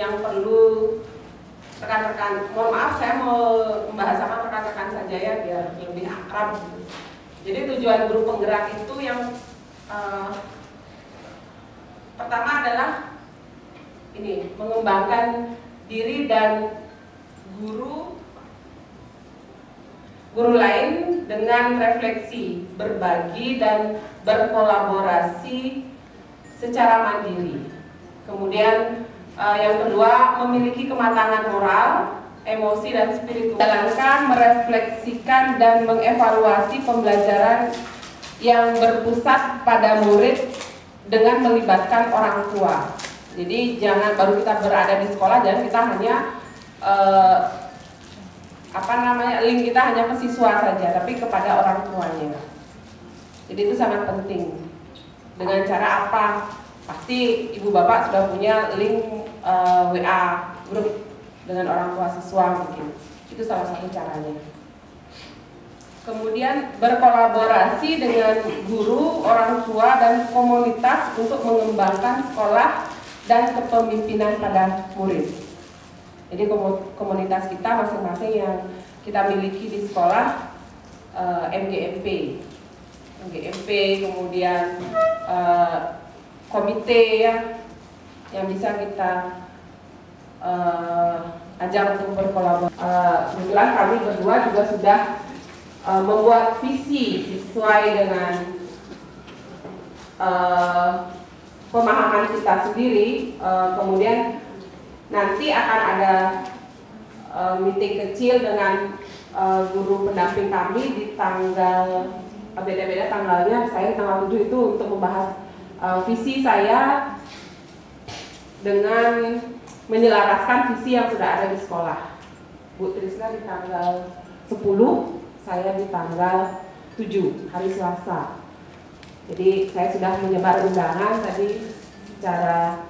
yang perlu rekan-rekan, mohon maaf saya mau membahasakan rekan-rekan saja ya biar lebih akrab. Jadi tujuan guru penggerak itu yang pertama adalah ini, mengembangkan diri dan guru lain dengan refleksi, berbagi dan berkolaborasi secara mandiri. Kemudian yang kedua, memiliki kematangan moral, emosi dan spiritual. Jalankan, merefleksikan dan mengevaluasi pembelajaran yang berpusat pada murid dengan melibatkan orang tua. Jadi jangan baru kita berada di sekolah, jangan kita hanya link kita hanya ke siswa saja, tapi kepada orang tuanya. Jadi itu sangat penting. Dengan cara apa? Pasti ibu bapak sudah punya link WA grup dengan orang tua siswa mungkin. Itu salah satu caranya. Kemudian berkolaborasi dengan guru, orang tua dan komunitas untuk mengembangkan sekolah dan kepemimpinan pada murid. Jadi komunitas kita masing-masing yang kita miliki di sekolah, MGMP, kemudian komite ya, yang bisa kita ajak untuk berkolaborasi. Kebetulan kami berdua juga sudah membuat visi sesuai dengan pemahaman kita sendiri. Kemudian nanti akan ada meeting kecil dengan guru pendamping kami di tanggal beda-beda tanggalnya. Saya tanggal 7 itu untuk membahas visi saya dengan menyelaraskan visi yang sudah ada di sekolah. Bu Trisna di tanggal 10, saya di tanggal 7 hari Selasa. Jadi saya sudah menyebar undangan tadi secara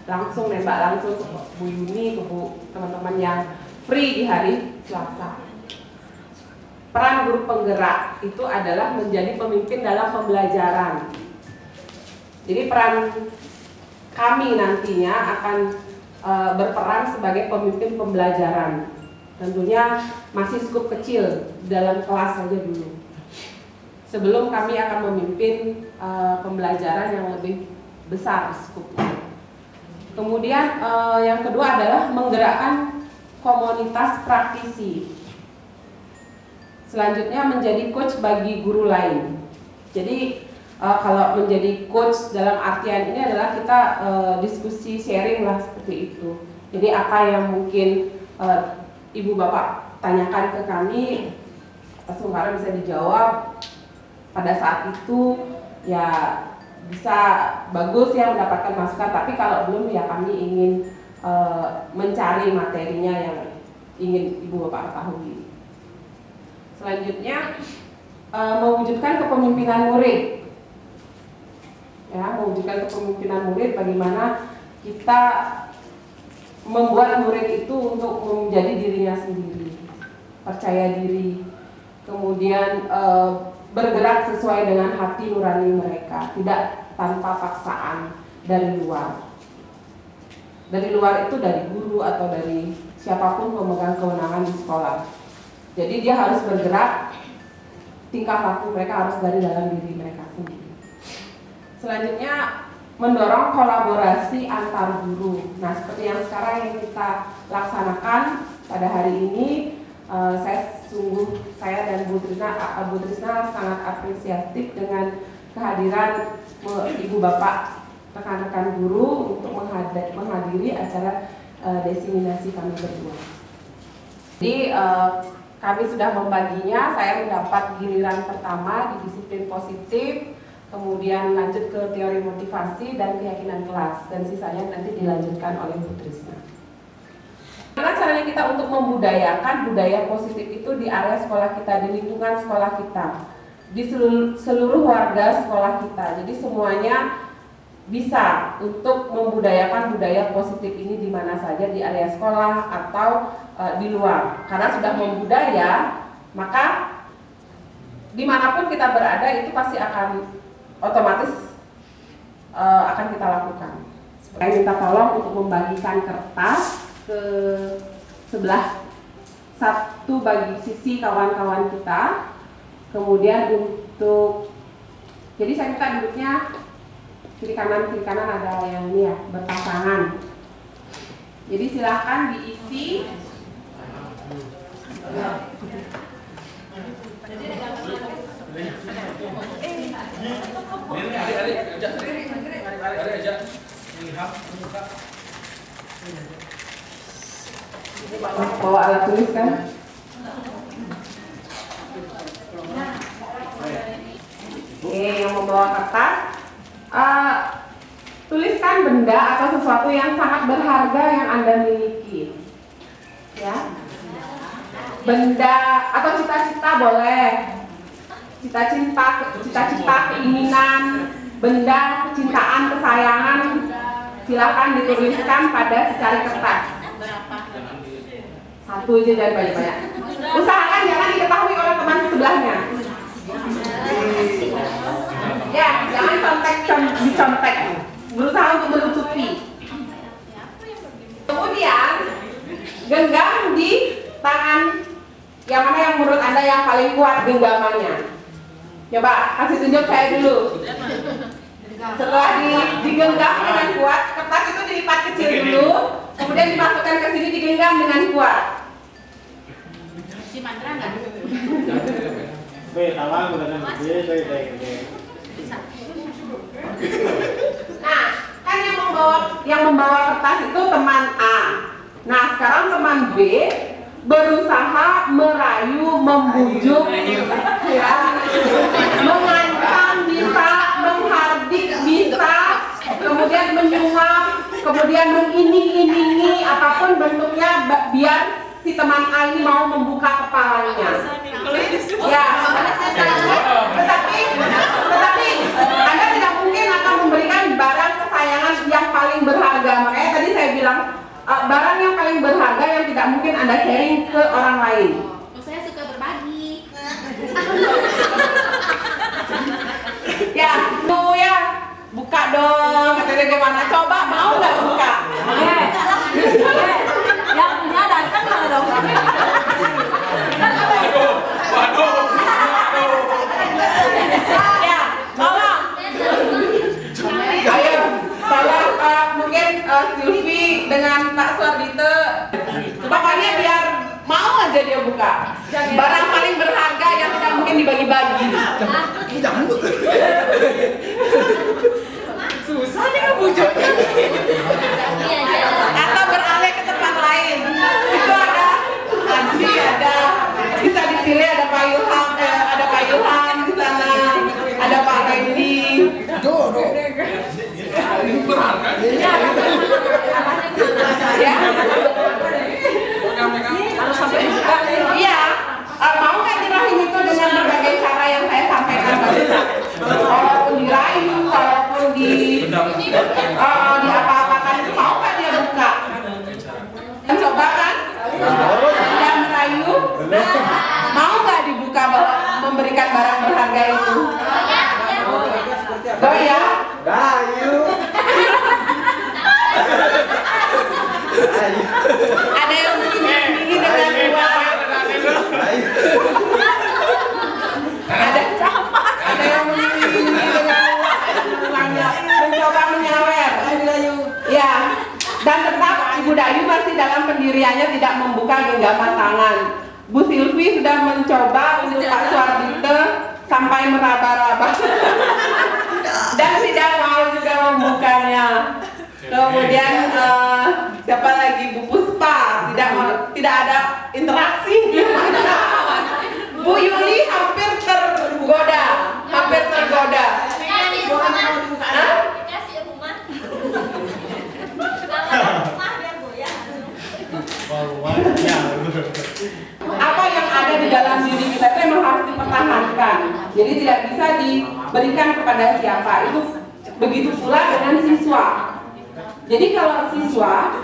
langsung nembak langsung ke Bu Yuni, ke Bu teman-teman yang free di hari Selasa. Peran guru penggerak itu adalah menjadi pemimpin dalam pembelajaran. Jadi peran kami nantinya akan berperan sebagai pemimpin pembelajaran. Tentunya masih skup kecil dalam kelas saja dulu. Sebelum kami akan memimpin pembelajaran yang lebih besar skupnya. Kemudian yang kedua adalah menggerakkan komunitas praktisi. Selanjutnya menjadi coach bagi guru lain. Jadi kalau menjadi coach dalam artian ini adalah kita diskusi sharing lah seperti itu. Jadi apa yang mungkin ibu bapak tanyakan ke kami, sementara bisa dijawab pada saat itu ya bisa bagus ya mendapatkan masukan. Tapi kalau belum ya kami ingin mencari materinya yang ingin ibu bapak ketahui. Selanjutnya mewujudkan kepemimpinan murid. Ya, mewujudkan kepemimpinan murid, bagaimana kita membuat murid itu untuk menjadi dirinya sendiri, percaya diri, kemudian bergerak sesuai dengan hati nurani mereka, tidak tanpa paksaan dari luar. Dari luar itu dari guru atau dari siapapun pemegang kewenangan di sekolah. Jadi dia harus bergerak, tingkah laku mereka harus dari dalam diri mereka sendiri. Selanjutnya mendorong kolaborasi antar guru. Nah, seperti yang sekarang yang kita laksanakan pada hari ini, saya dan Bu Trisna sangat apresiatif dengan kehadiran ibu bapak rekan-rekan guru untuk menghadiri acara desiminasi kami berdua. Jadi kami sudah membaginya. Saya mendapat giliran pertama di disiplin positif, kemudian lanjut ke teori motivasi dan keyakinan kelas, dan sisanya nanti dilanjutkan oleh Bu Trisna. Bagaimana caranya kita untuk membudayakan budaya positif itu di area sekolah kita, di lingkungan sekolah kita, di seluruh warga sekolah kita. Jadi semuanya bisa untuk membudayakan budaya positif ini di mana saja, di area sekolah atau di luar. Karena sudah membudaya, maka dimanapun kita berada itu pasti akan otomatis akan kita lakukan. Saya minta tolong untuk membagikan kertas ke sebelah satu bagi sisi kawan-kawan kita. Kemudian untuk, jadi saya minta duduknya kiri kanan ada yang ini ya, berpasangan. Jadi silahkan diisi. Bawa alat tulis kan? Oke, yang membawa kertas, tuliskan benda atau sesuatu yang sangat berharga yang Anda miliki. Ya, benda atau cita-cita boleh, cita-cita, keinginan, benda, kecintaan, kesayangan, silakan dituliskan pada secari kertas. Satu aja, jangan banyak-banyak. Usahakan jangan diketahui oleh teman sebelahnya. Ya, jangan dicontek, berusaha untuk menutupi. Kemudian genggam di tangan yang mana yang menurut Anda yang paling kuat genggamannya. Coba kasih tunjuk saya dulu. Setelah digenggam dengan kuat, kertas itu dilipat kecil dulu, kemudian dimasukkan ke sini, digenggam dengan kuat. Si mantra nggak? Nah, kan yang membawa kertas itu teman A. Nah, sekarang teman B berusaha merayu, membujuk, ya, mengancam bisa, menghardik bisa, kemudian menyuap, kemudian mengiming-imingi apapun bentuknya biar si teman A ini mau membuka kepalanya. Ya, tetapi Anda tidak mungkin akan memberikan barang kesayangan yang paling berharga. Makanya tadi saya bilang barang yang paling berharga yang tidak mungkin Anda sharing ke orang lain. Saya suka berbagi. Ya, tuh ya, buka dong. Katanya gimana? Coba mau nggak buka? Yang punya datang mana dong? Ya, tolong. Ayo, tolong mungkin Sylvie dengan Pak Suardite. Pokoknya biar mau aja dia buka. Barang paling berharga yang tidak mungkin dibagi-bagi. Jangan bu. Susah nih ngebujuknya. Atau beralih ke tempat lain. Itu ada Ansi, ada bisa dipilih, ada Pak Ilham, di sana, ada Pak Randy. Ya. Harus sampai buka. Iya. Mau nggak dirahin itu dengan berbagai cara yang saya sampaikan tadi? Walaupun dirayu, walaupun di apa-apakan itu mau nggak dia buka? Coba kan? Tidak merayu, mau nggak dibuka memberikan barang berharga itu? Goyah? Rayu. Ada yang begini dengan uang. Ada yang begini dengan uangnya, mencoba menyawer. Ya, dan tetap Ibu Dayu masih dalam pendiriannya tidak membuka genggaman tangan. Bu Sylvie sudah mencoba untuk Pak Suardite sampai meraba-raba dan tidak mau juga membukanya. Kemudian siapa lagi? Bu Puspa tidak ada interaksi. Bu Yuli hampir tergoda. Apa yang ada di dalam diri kita itu memang harus dipertahankan. Jadi tidak bisa diberikan kepada siapa. Itu begitu pula dengan siswa. Jadi kalau siswa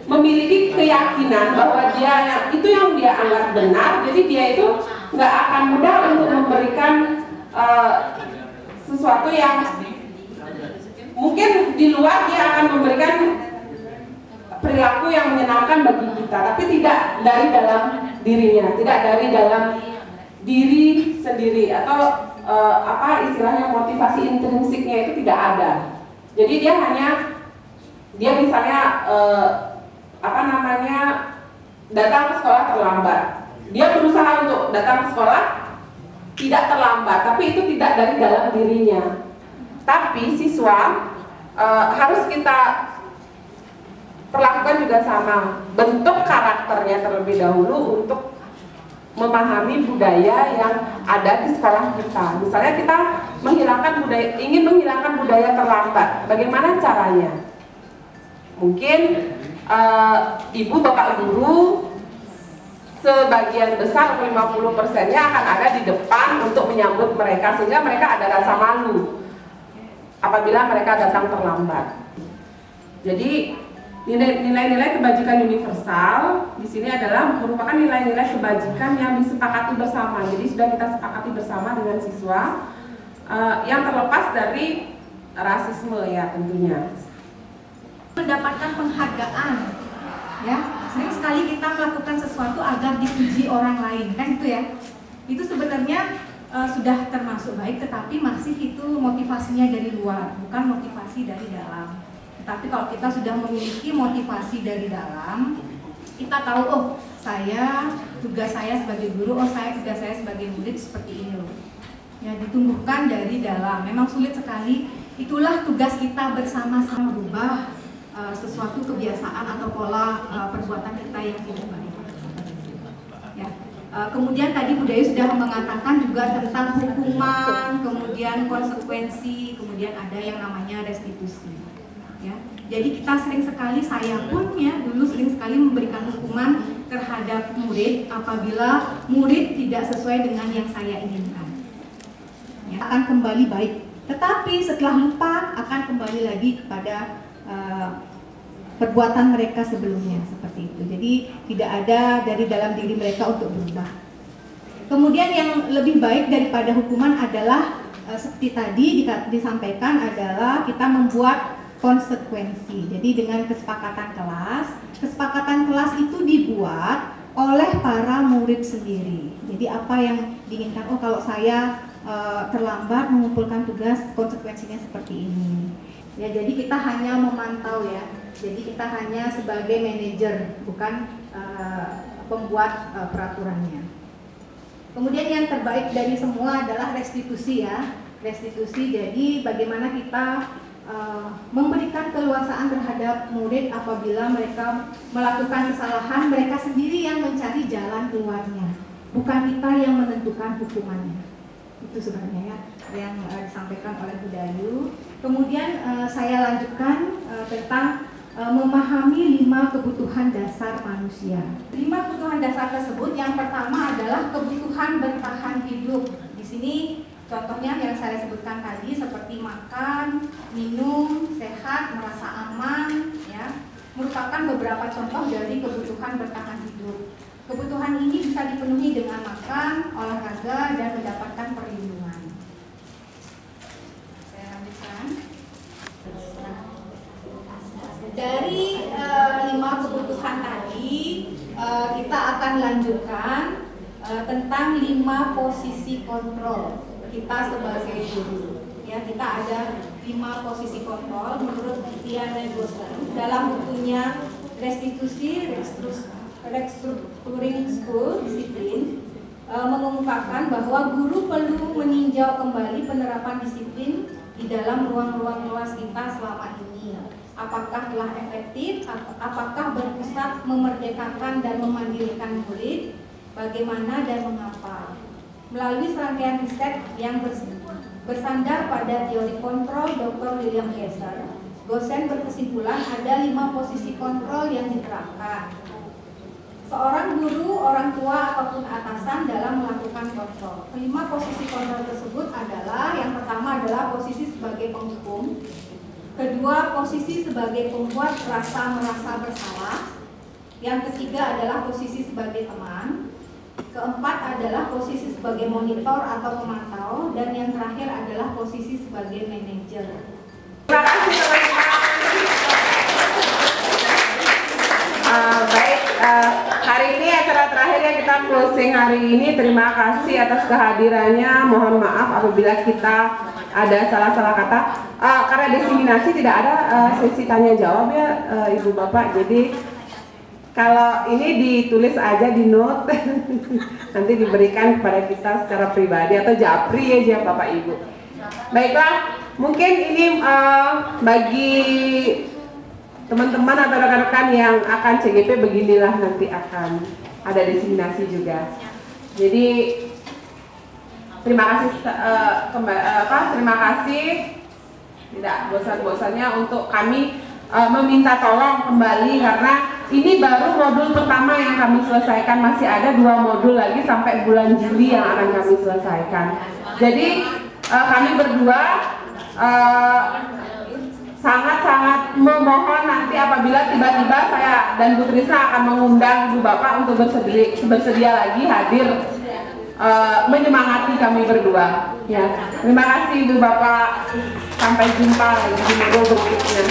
memiliki keyakinan bahwa dia itu yang dia anggap benar, jadi dia itu nggak akan mudah untuk memberikan sesuatu yang mungkin di luar dia akan memberikan perilaku yang menyenangkan bagi kita, tapi tidak dari dalam dirinya, tidak dari dalam diri sendiri, atau apa istilahnya motivasi intrinsiknya itu tidak ada. Jadi dia misalnya apa namanya datang ke sekolah terlambat, dia berusaha untuk datang ke sekolah tidak terlambat, tapi itu tidak dari dalam dirinya. Tapi siswa harus kita perlakukan juga sama, bentuk karakternya terlebih dahulu untuk memahami budaya yang ada di sekolah kita. Misalnya kita ingin menghilangkan budaya terlambat, bagaimana caranya? Mungkin ibu bapak guru sebagian besar 50%-nya akan ada di depan untuk menyambut mereka, sehingga mereka ada rasa malu apabila mereka datang terlambat. Jadi nilai-nilai kebajikan universal di sini adalah merupakan nilai-nilai kebajikan yang disepakati bersama. Jadi sudah kita sepakati bersama dengan siswa, yang terlepas dari rasisme ya tentunya. Mendapatkan penghargaan, ya sering sekali kita melakukan sesuatu agar dipuji orang lain, kan itu ya. Itu sebenarnya sudah termasuk baik, tetapi masih itu motivasinya dari luar, bukan motivasi dari dalam. Tapi kalau kita sudah memiliki motivasi dari dalam, kita tahu, oh tugas saya sebagai guru, tugas saya sebagai murid seperti ini loh. Ya, ditumbuhkan dari dalam. Memang sulit sekali, itulah tugas kita bersama-sama berubah sesuatu kebiasaan atau pola perbuatan kita yang tidak baik. Ya. Kemudian tadi Budaya sudah mengatakan juga tentang hukuman, kemudian konsekuensi, kemudian ada yang namanya restitusi. Ya, jadi kita sering sekali, saya pun ya dulu sering sekali memberikan hukuman terhadap murid apabila murid tidak sesuai dengan yang saya inginkan. Ya, akan kembali baik, tetapi setelah lupa akan kembali lagi kepada perbuatan mereka sebelumnya seperti itu. Jadi tidak ada dari dalam diri mereka untuk berubah. Kemudian yang lebih baik daripada hukuman adalah seperti tadi disampaikan adalah kita membuat konsekuensi. Jadi dengan kesepakatan kelas itu dibuat oleh para murid sendiri. Jadi apa yang diinginkan, oh kalau saya terlambat mengumpulkan tugas, konsekuensinya seperti ini. Ya, jadi kita hanya memantau ya. Jadi kita hanya sebagai manajer, bukan pembuat peraturannya. Kemudian yang terbaik dari semua adalah restitusi ya. Restitusi, jadi bagaimana kita memberikan keluasaan terhadap murid apabila mereka melakukan kesalahan, mereka sendiri yang mencari jalan keluarnya, bukan kita yang menentukan hukumannya. Itu sebenarnya ya yang disampaikan oleh Bu Dayu. Kemudian saya lanjutkan tentang memahami 5 kebutuhan dasar manusia. 5 kebutuhan dasar tersebut yang pertama adalah kebutuhan bertahan hidup. Di sini contohnya yang saya sebutkan tadi seperti makan, minum, sehat, merasa aman, ya, merupakan beberapa contoh dari kebutuhan bertahan hidup. Kebutuhan ini bisa dipenuhi dengan makan, olahraga, dan mendapatkan perlindungan. Saya lanjutkan. Dari 5 kebutuhan tadi, kita akan lanjutkan tentang 5 posisi kontrol kita sebagai guru. Ya, kita ada 5 posisi kontrol menurut Diana Gosen dalam bukunya Restitusi Restructuring School Discipline, mengungkapkan bahwa guru perlu meninjau kembali penerapan disiplin di dalam ruang-ruang kelas kita selama ini. Apakah telah efektif, apakah berpusat memerdekakan dan memandirikan murid, bagaimana dan mengapa. Melalui serangkaian riset yang bersandar pada teori kontrol Dr. William Gesser, Gosen berkesimpulan ada 5 posisi kontrol yang diterapkan. Seorang guru, orang tua, ataupun atasan dalam melakukan kontrol. 5 posisi kontrol tersebut adalah, yang pertama adalah posisi sebagai penghukum, kedua posisi sebagai pembuat merasa bersalah, yang ketiga adalah posisi sebagai teman, keempat adalah posisi sebagai monitor atau pemantau, dan yang terakhir adalah posisi sebagai manajer. Terima kasih teman-teman. kita closing hari ini. Terima kasih atas kehadirannya. Mohon maaf apabila kita ada salah-salah kata. Karena diseminasi tidak ada sesi tanya jawab ya Ibu Bapak. Jadi kalau ini ditulis aja di note, nanti diberikan kepada kita secara pribadi atau japri ya Bapak Ibu. Baiklah, mungkin ini bagi teman-teman atau rekan-rekan yang akan CGP beginilah nanti akan ada diseminasi juga. Jadi terima kasih terima kasih tidak bosan-bosannya untuk kami meminta tolong kembali karena ini baru modul pertama yang kami selesaikan, masih ada 2 modul lagi sampai bulan Juli yang akan kami selesaikan. Jadi kami berdua sangat-sangat memohon nanti apabila tiba-tiba saya dan Bu Trisna akan mengundang Ibu Bapak untuk bersedia lagi hadir menyemangati kami berdua. Ya, terima kasih Ibu Bapak. Sampai jumpa lagi di modul berikutnya.